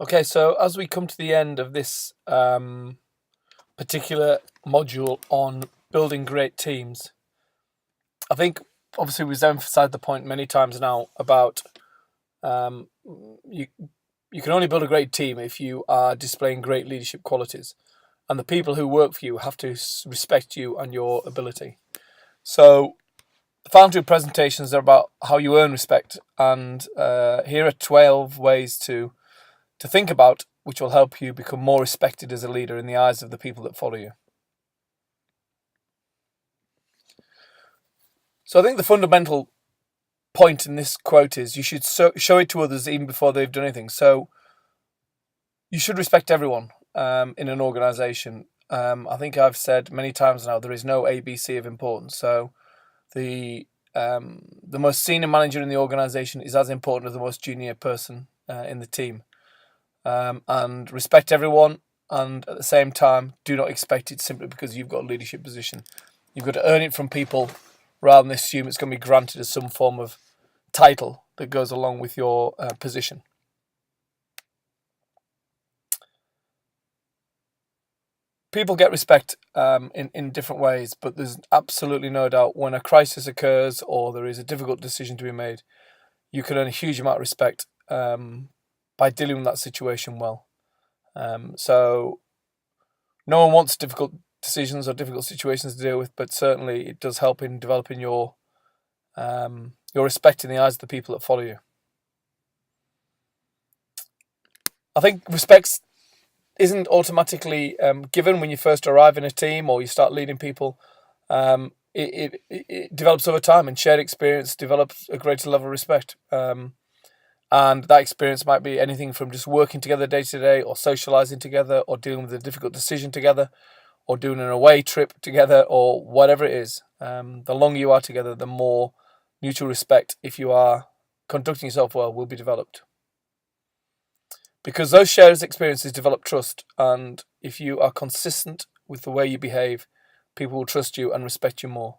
Okay, so as we come to the end of this particular module on building great teams, I think obviously we've emphasized the point many times now about um, you you can only build a great team if you are displaying great leadership qualities, and the people who work for you have to respect you and your ability. So the final two presentations are about how you earn respect, and here are 12 ways to think about, which will help you become more respected as a leader in the eyes of the people that follow you. So I think the fundamental point in this quote is you should show it to others even before they've done anything. So you should respect everyone in an organization. I think I've said many times now there is no ABC of importance. So the most senior manager in the organization is as important as the most junior person in the team. And respect everyone, and at the same time, do not expect it simply because you've got a leadership position. You've got to earn it from people rather than assume it's going to be granted as some form of title that goes along with your position. People get respect in different ways, but there's absolutely no doubt when a crisis occurs or there is a difficult decision to be made, you can earn a huge amount of respect by dealing with that situation well. So no one wants difficult decisions or difficult situations to deal with, but certainly it does help in developing your respect in the eyes of the people that follow you. I think respect isn't automatically given when you first arrive in a team or you start leading people. It develops over time, and shared experience develops a greater level of respect. And that experience might be anything from just working together day to day, or socializing together, or dealing with a difficult decision together, or doing an away trip together, or whatever it is. The longer you are together, the more mutual respect, if you are conducting yourself well, will be developed. Because those shared experiences develop trust, and if you are consistent with the way you behave, people will trust you and respect you more.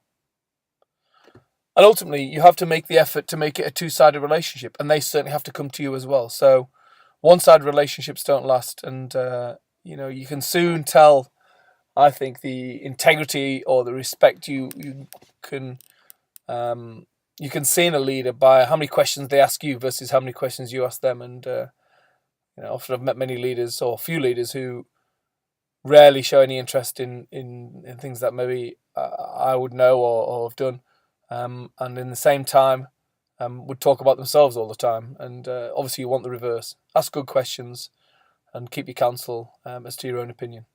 And ultimately, you have to make the effort to make it a two-sided relationship, and they certainly have to come to you as well. So one-sided relationships don't last, and you can soon tell, I think, the integrity or the respect you can see in a leader by how many questions they ask you versus how many questions you ask them. And often I've met many leaders, or a few leaders, who rarely show any interest in things that maybe I would know or have done, and in the same time would talk about themselves all the time. And obviously you want the reverse. Ask good questions and keep your counsel as to your own opinion.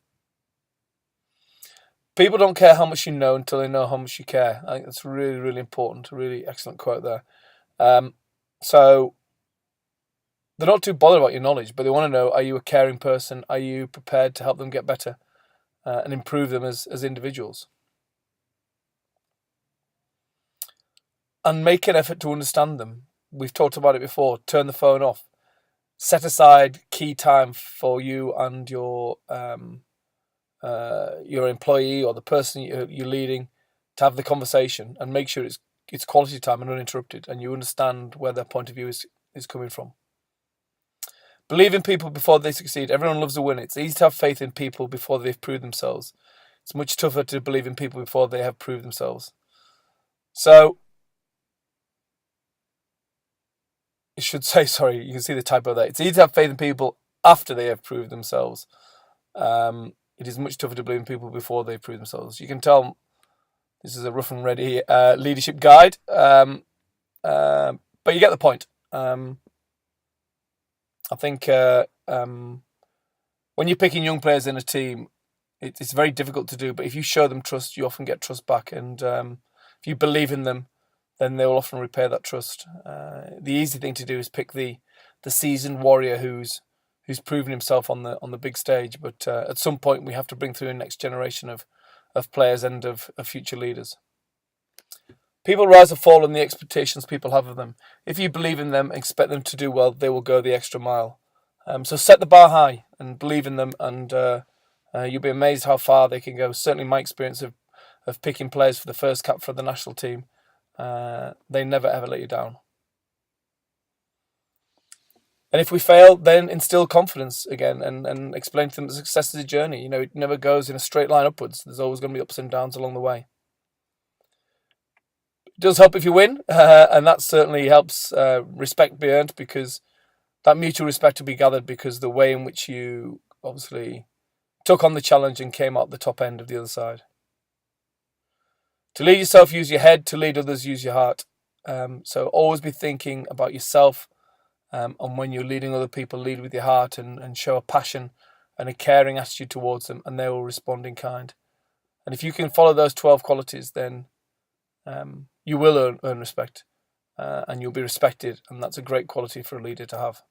People don't care how much you know until they know how much you care. I think that's really, really important. A really excellent quote there. So they're not too bothered about your knowledge, but they want to know, are you a caring person? Are you prepared to help them get better and improve them as individuals? And make an effort to understand them. We've talked about it before. Turn the phone off. Set aside key time for you and your employee or the person you're leading to have the conversation, and make sure it's quality time and uninterrupted, and you understand where their point of view is coming from. Believe in people before they succeed. Everyone loves a win. It's easy to have faith in people before they've proved themselves. It's much tougher to believe in people before they have proved themselves. So, it should say, sorry, you can see the typo there. It's easy to have faith in people after they have proved themselves. It is much tougher to believe in people before they've proved themselves. You can tell this is a rough and ready leadership guide, but you get the point. I think when you're picking young players in a team, it's very difficult to do, but if you show them trust, you often get trust back. And if you believe in them, then they will often repay that trust. The easy thing to do is pick the seasoned warrior who's proven himself on the big stage. But at some point, we have to bring through a next generation of players and of future leaders. People rise or fall in the expectations people have of them. If you believe in them, expect them to do well, they will go the extra mile. So set the bar high and believe in them, and you'll be amazed how far they can go. Certainly my experience of picking players for the first cap for the national team, they never ever let you down. And if we fail, then instill confidence again and explain to them that success is a journey. You know, it never goes in a straight line upwards. There's always going to be ups and downs along the way. It does help if you win, and that certainly helps respect be earned, because that mutual respect will be gathered because the way in which you obviously took on the challenge and came out the top end of the other side. To lead yourself, use your head. To lead others, use your heart. So always be thinking about yourself. And when you're leading other people, lead with your heart and show a passion and a caring attitude towards them, and they will respond in kind. And if you can follow those 12 qualities, then you will earn respect, and you'll be respected. And that's a great quality for a leader to have.